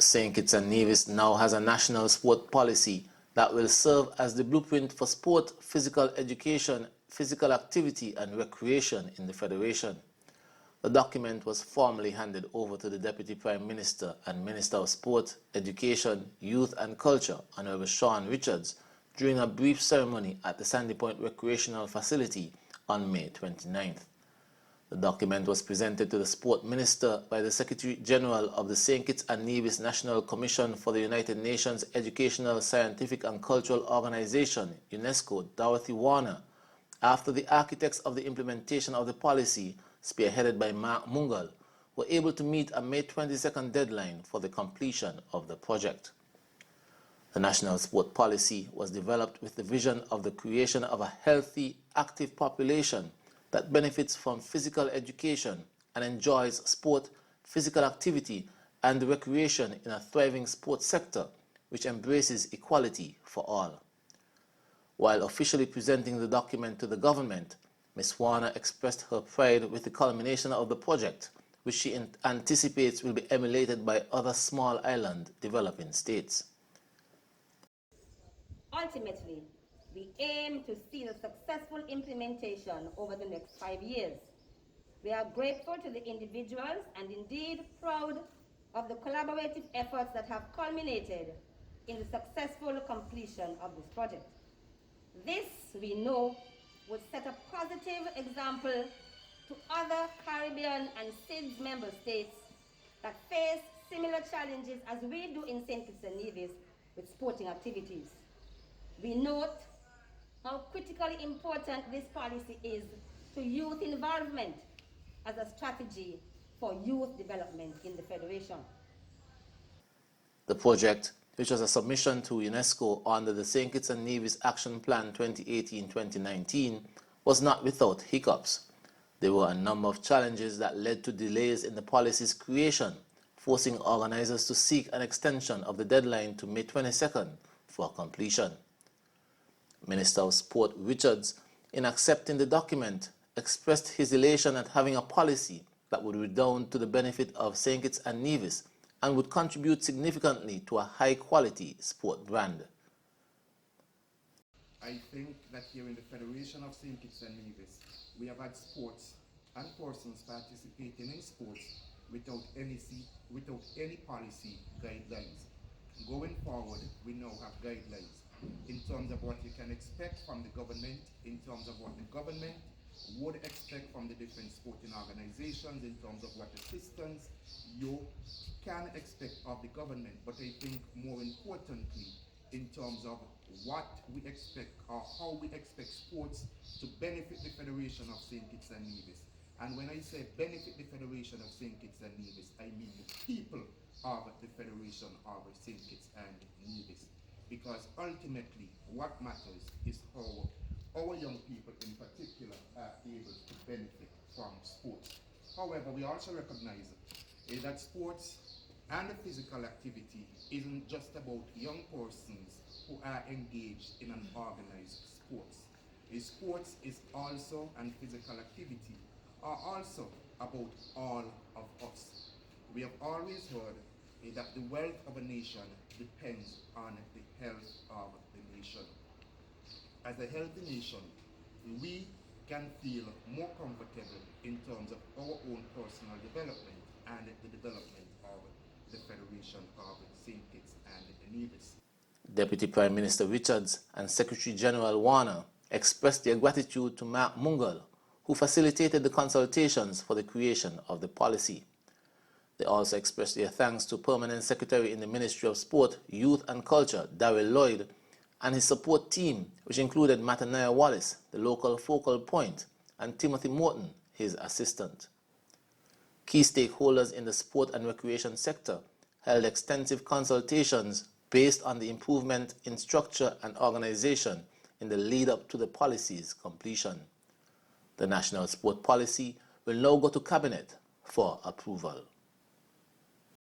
St. Kitts and Nevis now has a national sport policy that will serve as the blueprint for sport, physical education, physical activity and recreation in the Federation. The document was formally handed over to the Deputy Prime Minister and Minister of Sport, Education, Youth and Culture, Honorable Shawn Richards, during a brief ceremony at the Sandy Point Recreational Facility on May 29th. The document was presented to the Sport Minister by the Secretary General of the St. Kitts and Nevis National Commission for the United Nations Educational, Scientific and Cultural Organization, UNESCO, Dorothy Warner, after the architects of the implementation of the policy, spearheaded by Mark Mungal, were able to meet a May 22nd deadline for the completion of the project. The National Sport Policy was developed with the vision of the creation of a healthy, active population that benefits from physical education and enjoys sport, physical activity, and recreation in a thriving sports sector which embraces equality for all. While officially presenting the document to the government, Ms. Warner expressed her pride with the culmination of the project, which she anticipates will be emulated by other small island developing states. Ultimately, we aim to see the successful implementation over the next 5 years. We are grateful to the individuals and indeed proud of the collaborative efforts that have culminated in the successful completion of this project. This, we know, would set a positive example to other Caribbean and SIDS member states that face similar challenges as we do in St. Kitts and Nevis with sporting activities. We note how critically important this policy is to youth involvement as a strategy for youth development in the Federation. The project, which was a submission to UNESCO under the St. Kitts and Nevis Action Plan 2018-2019, was not without hiccups. There were a number of challenges that led to delays in the policy's creation, forcing organizers to seek an extension of the deadline to May 22nd for completion. Minister of Sport Richards, in accepting the document, expressed his elation at having a policy that would redound to the benefit of St. Kitts and Nevis and would contribute significantly to a high-quality sport brand. I think that here in the Federation of St. Kitts and Nevis, we have had sports and persons participating in sports without any policy guidelines. Going forward, we now have guidelines in terms of what you can expect from the government, in terms of what the government would expect from the different sporting organizations, in terms of what assistance you can expect of the government, but I think more importantly, in terms of what we expect or how we expect sports to benefit the Federation of St. Kitts and Nevis. And when I say benefit the Federation of St. Kitts and Nevis, I mean the people of the Federation of St. Kitts and Nevis. Because ultimately, what matters is how our young people in particular are able to benefit from sports. However, we also recognize that sports and physical activity isn't just about young persons who are engaged in an organized sports. Sports is also, and physical activity are also about all of us. We have always heard that the wealth of a nation depends on the health of the nation. As a healthy nation, we can feel more comfortable in terms of our own personal development and the development of the Federation of St. Kitts and Nevis. Deputy Prime Minister Richards and Secretary General Warner expressed their gratitude to Mark Mungal, who facilitated the consultations for the creation of the policy. They also expressed their thanks to Permanent Secretary in the Ministry of Sport, Youth and Culture, Darrell Lloyd, and his support team, which included Matanaya Wallace, the local focal point, and Timothy Morton, his assistant. Key stakeholders in the sport and recreation sector held extensive consultations based on the improvement in structure and organization in the lead-up to the policy's completion. The National Sport Policy will now go to Cabinet for approval.